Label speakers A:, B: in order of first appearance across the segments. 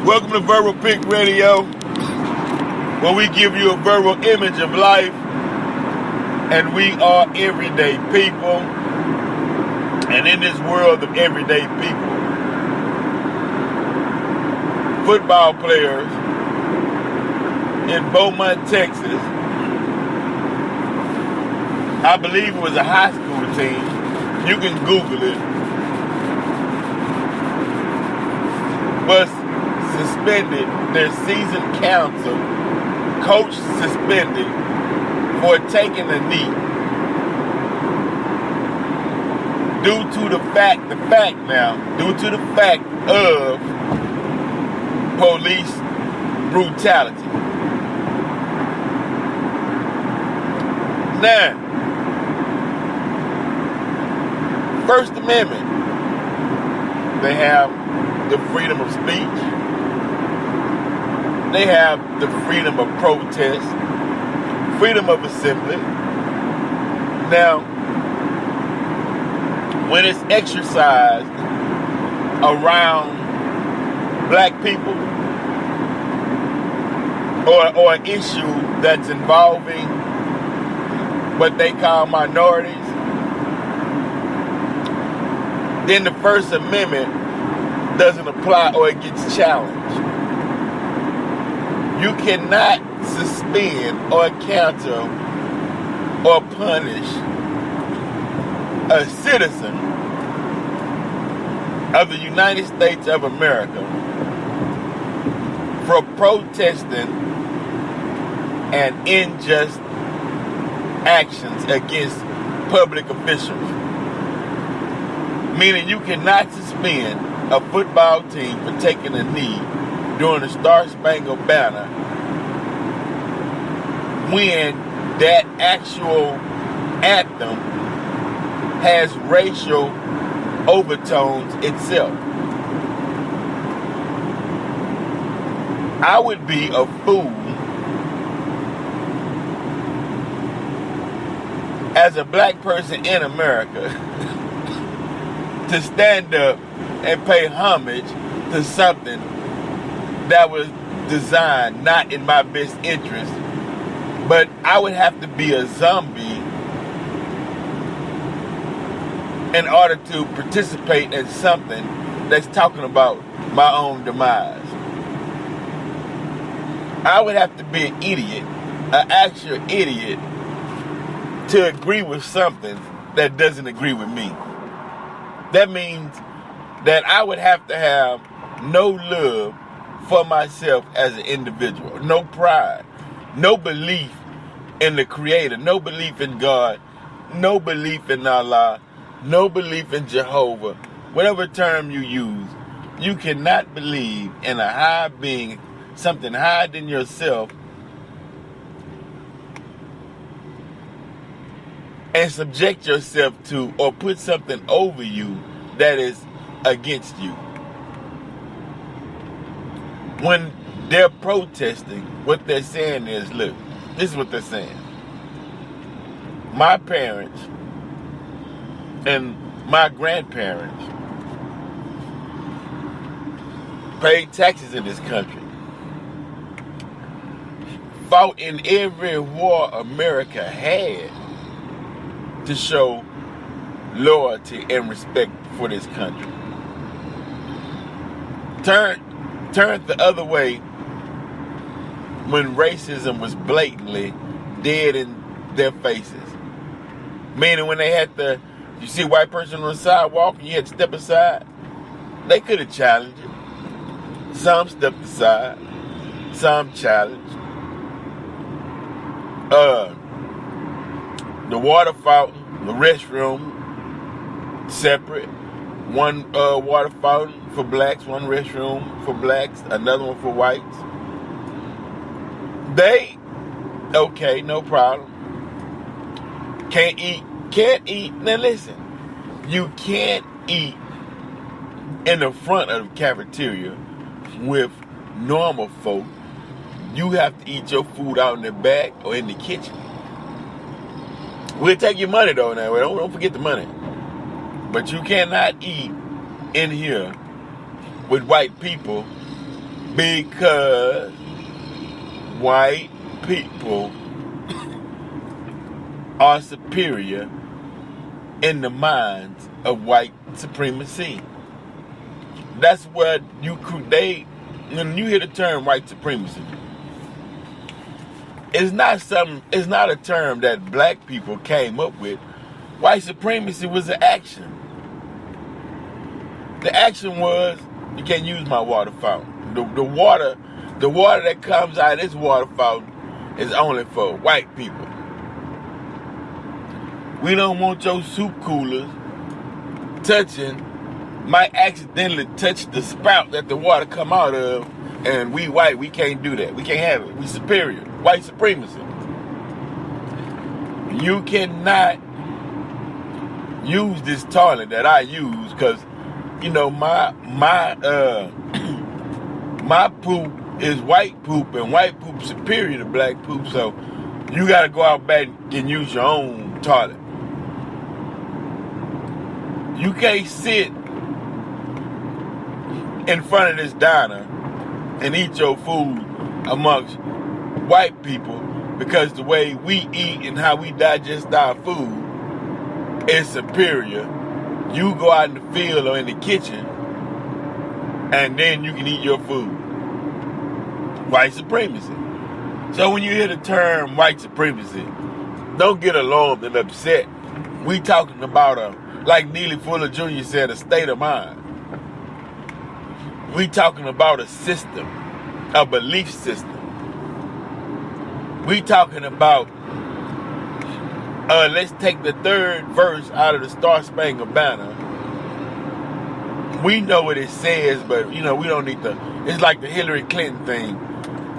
A: Welcome to Verbal Pick Radio, where we give you a verbal image of life, and we are everyday people. And in this world of everyday people, football players in Beaumont, Texas, I believe it was a high school team, you can Google it, was suspended. Their season council, coach suspended for taking a knee due to the fact of police brutality. Now, First Amendment, they have the freedom of speech. They have the freedom of protest, freedom of assembly. Now, when it's exercised around black people or an issue that's involving what they call minorities, then the First Amendment doesn't apply or it gets challenged. You cannot suspend or cancel or punish a citizen of the United States of America for protesting and unjust actions against public officials. Meaning you cannot suspend a football team for taking a knee during the Star-Spangled Banner when that actual anthem has racial overtones itself. I would be a fool as a black person in America to stand up and pay homage to something that was designed not in my best interest, but I would have to be a zombie in order to participate in something that's talking about my own demise. I would have to be an idiot, an actual idiot, to agree with something that doesn't agree with me. That means that I would have to have no love for myself as an individual, no pride, no belief in the Creator, no belief in God, no belief in Allah, no belief in Jehovah. Whatever term you use, you cannot believe in a high being, something higher than yourself, and subject yourself to or put something over you that is against you. When they're protesting, what they're saying is, look, this is what they're saying. My parents and my grandparents paid taxes in this country, fought in every war America had to show loyalty and respect for this country. Turned the other way when racism was blatantly dead in their faces. Meaning when they had to, you see a white person on the sidewalk and you had to step aside, they could have challenged it. Some stepped aside, some challenged. The water fountain, the restroom, separate. One water fountain for blacks, one restroom for blacks, another one for whites. Okay, no problem. Can't eat. Now listen, you can't eat in the front of the cafeteria with normal folk. You have to eat your food out in the back or in the kitchen. We'll take your money though now. Don't forget the money. But you cannot eat in here with white people Because white people are superior in the minds of white supremacy. That's what when you hear the term white supremacy, it's not a term that black people came up with. White supremacy was an action. The action was, you can't use my water fountain. The water that comes out of this water fountain is only for white people. We don't want your soup coolers might accidentally touch the spout that the water come out of, and we white, we can't do that. We can't have it. We superior. White supremacy. You cannot use this toilet that I use because, my poop is white poop, and white poop superior to black poop, so you got to go out back and use your own toilet. You can't sit in front of this diner and eat your food amongst white people because the way we eat and how we digest our food is superior. You go out in the field or in the kitchen and then you can eat your food. White supremacy. So when you hear the term white supremacy, don't get alarmed and upset. We talking about like Neely Fuller Jr. said, a state of mind. We talking about a system, a belief system. We talking about, let's take the third verse out of the Star Spangled Banner. We know what it says, but, we don't need it's like the Hillary Clinton thing.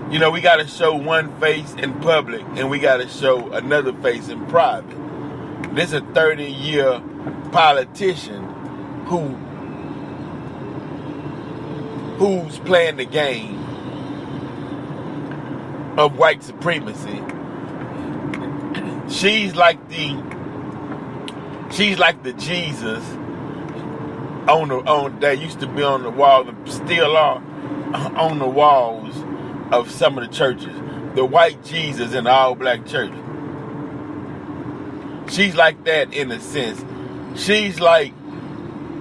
A: We got to show one face in public and we got to show another face in private. This is a 30-year politician who's playing the game of white supremacy. She's like the Jesus on that used to be on the wall, and still are on the walls of some of the churches. The white Jesus in the all-black church. She's like that in a sense. She's like,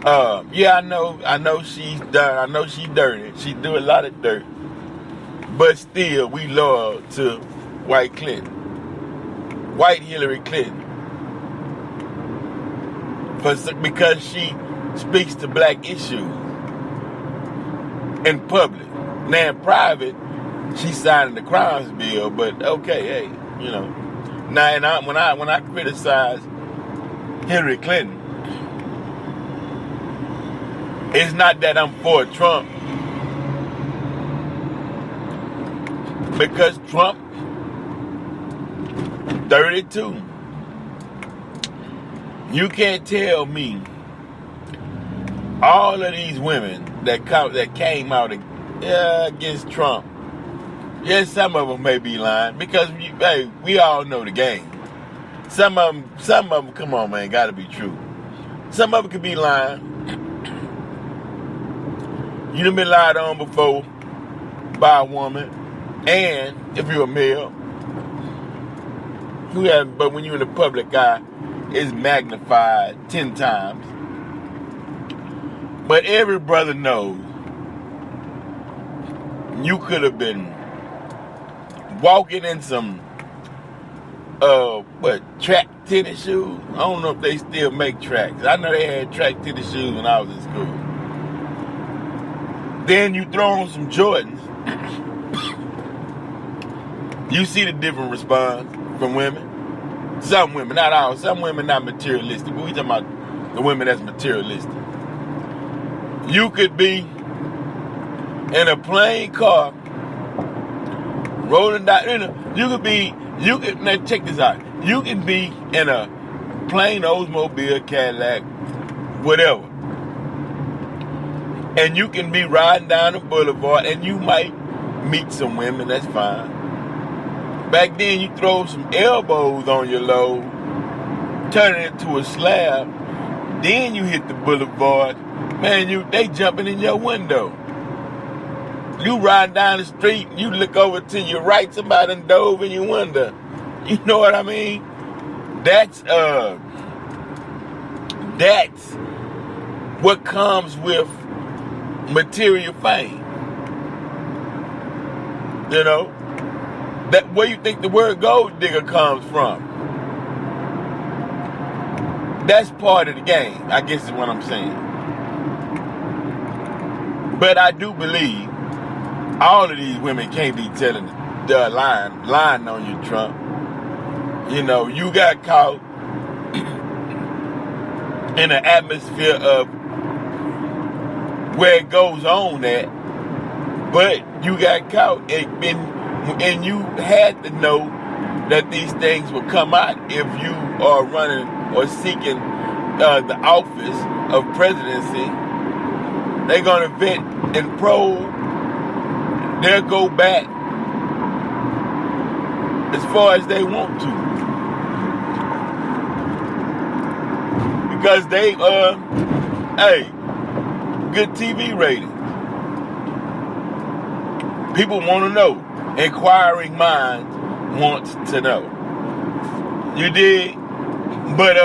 A: I know she's done. I know she's dirty. She do a lot of dirt. But still, we loyal to white Clinton. White Hillary Clinton. Because she speaks to black issues in public. Now in private, she's signing the crimes bill, but okay, hey, Now, and when I criticize Hillary Clinton, it's not that I'm for Trump, because Trump 32. You can't tell me all of these women that came out against Trump. Yes, some of them may be lying because we all know the game. Some of them, come on, man, gotta be true. Some of them could be lying. You done been lied on before by a woman, and if you're a male, but when you're in the public eye, it's magnified 10 times. But every brother knows you could have been walking in some track tennis shoes. I don't know if they still make tracks. I know they had track tennis shoes when I was in school. Then you throw on some Jordans. You see the different response from women. Some women, not all. Some women not materialistic. But we talking about the women that's materialistic. You could be in a plain car rolling down. Now check this out. You can be in a plain Oldsmobile, Cadillac, whatever. And you can be riding down the boulevard and you might meet some women, that's fine. Back then you throw some elbows on your load, turn it into a slab, then you hit the boulevard, man, they jumping in your window. You ride down the street, you look over to your right, somebody done dove in your window. You know what I mean? That's what comes with material fame. You know? That where you think the word gold digger comes from. That's part of the game, I guess is what I'm saying. But I do believe all of these women can't be telling the lying on you, Trump. You know, you got caught in an atmosphere of where it goes on at, but you got caught and you had to know that these things will come out if you are running or seeking the office of presidency. They're going to vet and probe. They'll go back as far as they want to. Because they, good TV ratings. People want to know. Inquiring minds wants to know. You dig? But,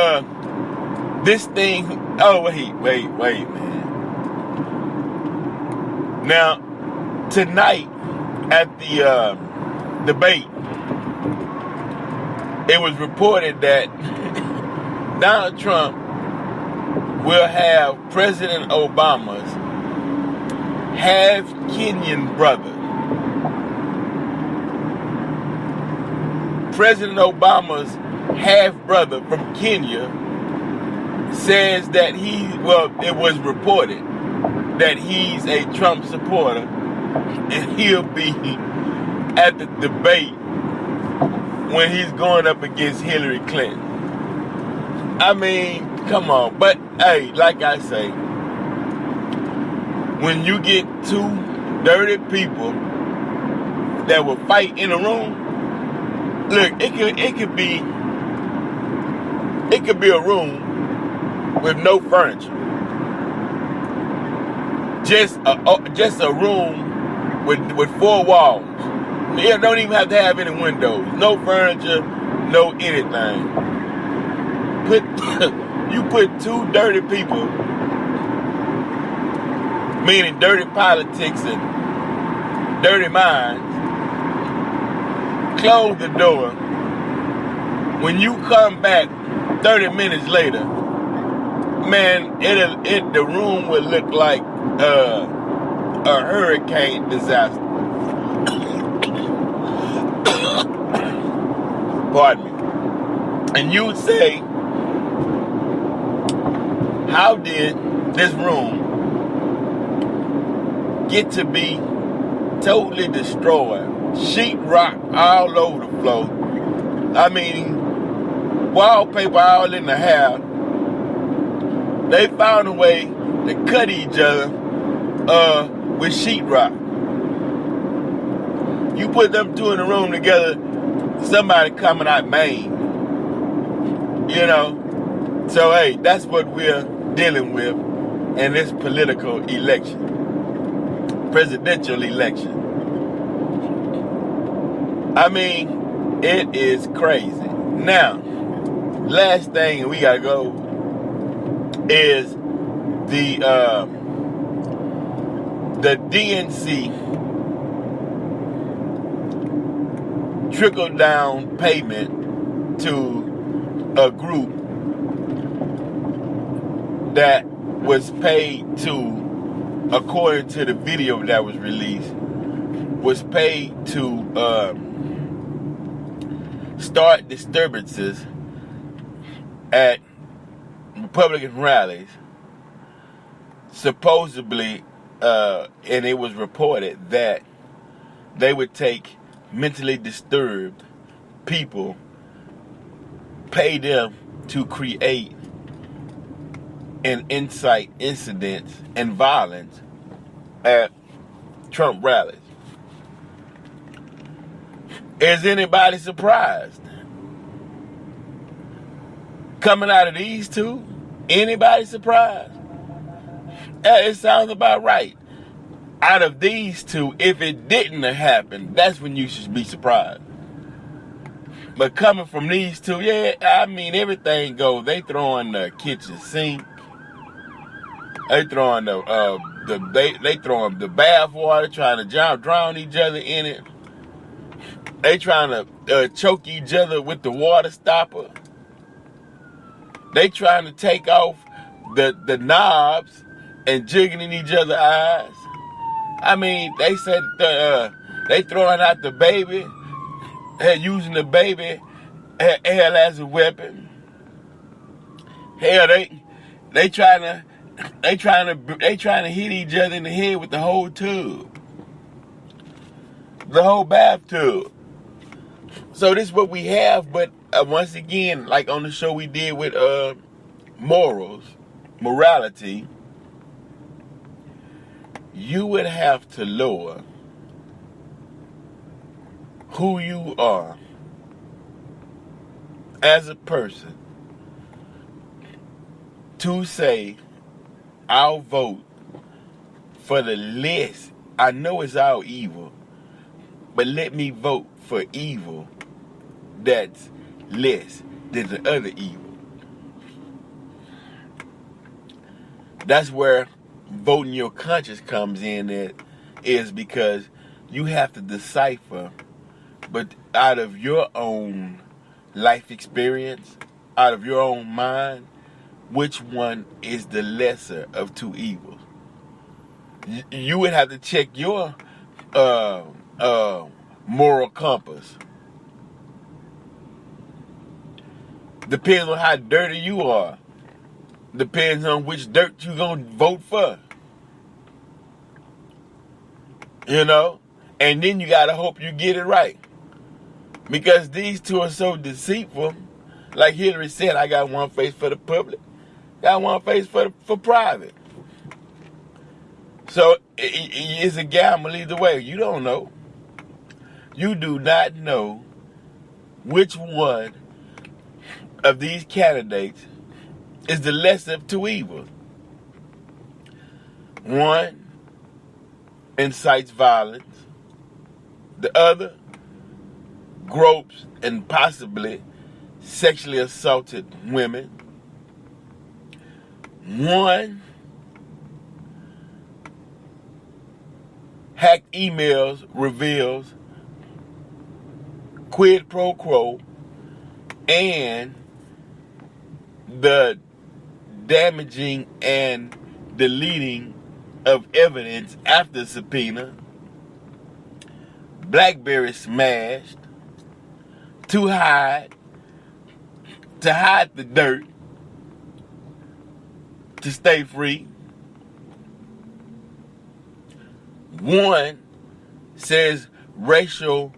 A: this thing, wait, man. Now, tonight at the debate, it was reported that Donald Trump will have President Obama's half Kenyan brother. President Obama's half brother from Kenya says that it was reported that he's a Trump supporter and he'll be at the debate when he's going up against Hillary Clinton. I mean, come on. But, hey, like I say, when you get two dirty people that will fight in a room, look, it could be a room with no furniture. Just a room with four walls. You don't even have to have any windows. No furniture, no anything. You put two dirty people, meaning dirty politics and dirty minds, close the door. When you come back 30 minutes later, man, the room will look like a hurricane disaster. Pardon me. And you would say, how did this room get to be totally destroyed? Sheetrock all over the floor. I mean, wallpaper all in the hair. They found a way to cut each other with sheetrock. You put them two in a room together, somebody coming out Maine. You know? So, hey, that's what we're dealing with in this political election. Presidential election. I mean, it is crazy. Now, last thing, and we gotta go, is the DNC trickle-down payment to a group that was paid to, according to the video that was released, was paid to start disturbances at Republican rallies. Supposedly, and it was reported that they would take mentally disturbed people, pay them to create and incite incidents and violence at Trump rallies. Is anybody surprised? Coming out of these two, anybody surprised? It sounds about right. out of these two, if it didn't happen, that's when you should be surprised. But coming from these two, yeah, I mean, everything goes. They throwing the kitchen sink. They throwing they throwing the bath water, trying to drown each other in it. They trying to choke each other with the water stopper. They trying to take off the knobs and jiggling each other's eyes. I mean, they said they throwing out the baby, using the baby hell as a weapon. Hell, they trying to hit each other in the head with the whole tub, the whole bathtub. So this is what we have, but once again, like on the show we did with morality, you would have to lower who you are as a person to say, I'll vote for the less. I know it's all evil, but let me vote for evil that's less than the other evil. That's where voting your conscience comes in. It is because you have to decipher, but out of your own life experience, out of your own mind, which one is the lesser of two evils. You would have to check your moral compass. Depends on how dirty you are. Depends on which dirt you gonna vote for. You know? And then you gotta hope you get it right. Because these two are so deceitful. Like Hillary said, I got one face for the public. Got one face for private. So it's a gamble either way. You don't know. You do not know which one of these candidates is the lesser of two evils. One incites violence. The other gropes and possibly sexually assaulted women. One hacked emails reveals quid pro quo and the damaging and deleting of evidence after subpoena. BlackBerry smashed to hide the dirt, to stay free. One says racial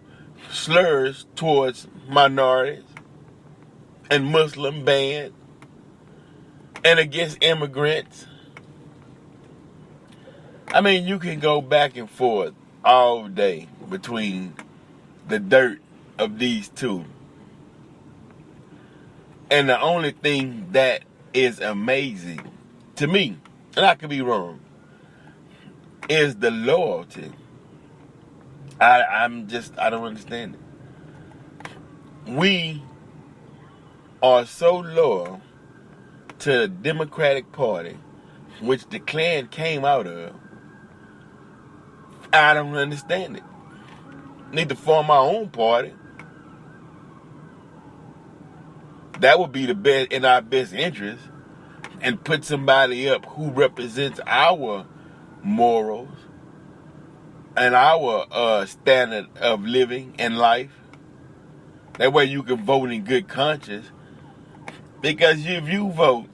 A: slurs towards minorities and Muslim banned and against immigrants. I mean, you can go back and forth all day between the dirt of these two. And the only thing that is amazing to me, and I could be wrong, is the loyalty. I don't understand it. We are so loyal to the Democratic Party, which the Klan came out of. I don't understand it. Need to form our own party. That would be the best in our best interest, and put somebody up who represents our morals and our standard of living and life. That way you can vote in good conscience. Because if you vote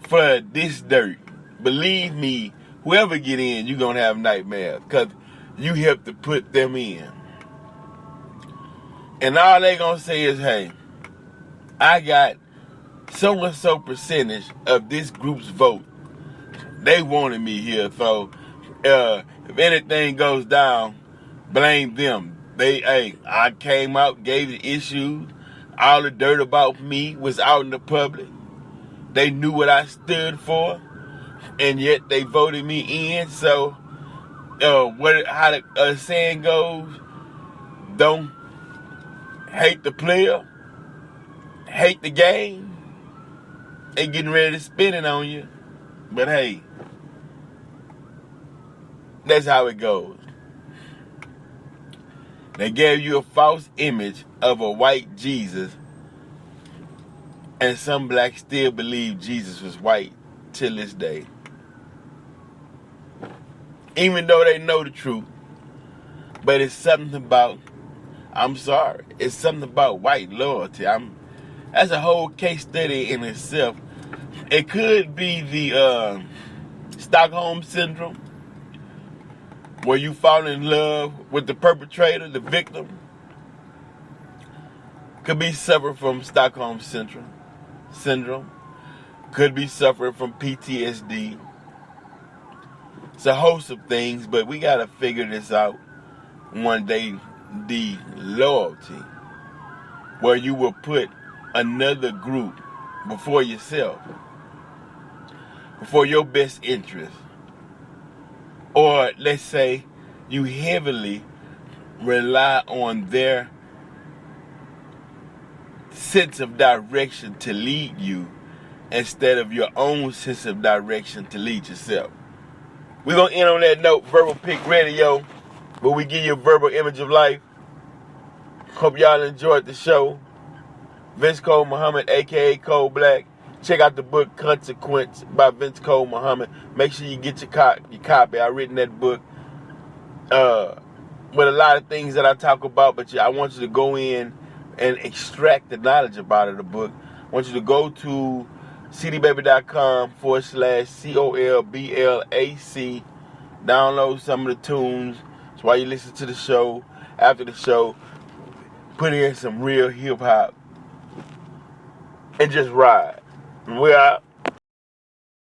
A: for this dirt, believe me, whoever get in, you're going to have nightmares. Because you helped to put them in. And all they going to say is, hey, I got so-and-so percentage of this group's vote. They wanted me here, so if anything goes down, blame them. I came out, gave the issues. All the dirt about me was out in the public. They knew what I stood for. and yet they voted me in. So, how the saying goes, don't hate the player, hate the game, and getting ready to spin it on you. But hey, that's how it goes. They gave you a false image of a white Jesus, and some blacks still believe Jesus was white till this day. Even though they know the truth. But it's something about, it's something about white loyalty. That's a whole case study in itself. It could be the Stockholm Syndrome, where you fall in love with the perpetrator, the victim. Could be suffering from Stockholm Syndrome. Could be suffering from PTSD. It's a host of things, but we got to figure this out one day. The loyalty, where you will put another group before yourself, before your best interest. Or let's say you heavily rely on their sense of direction to lead you instead of your own sense of direction to lead yourself. We're going to end on that note. Verbal Pick Radio, where we give you a verbal image of life. Hope y'all enjoyed the show. Vince Cole Muhammad, a.k.a. Cole Black. Check out the book Consequence by Vince Cole Muhammad. Make sure you get your copy. I've written that book with a lot of things that I talk about, but I want you to go in and extract the knowledge about the book. I want you to go to cdbaby.com/COLBLAC. Download some of the tunes. That's why you listen to the show. After the show, put in some real hip-hop and just ride. We're out.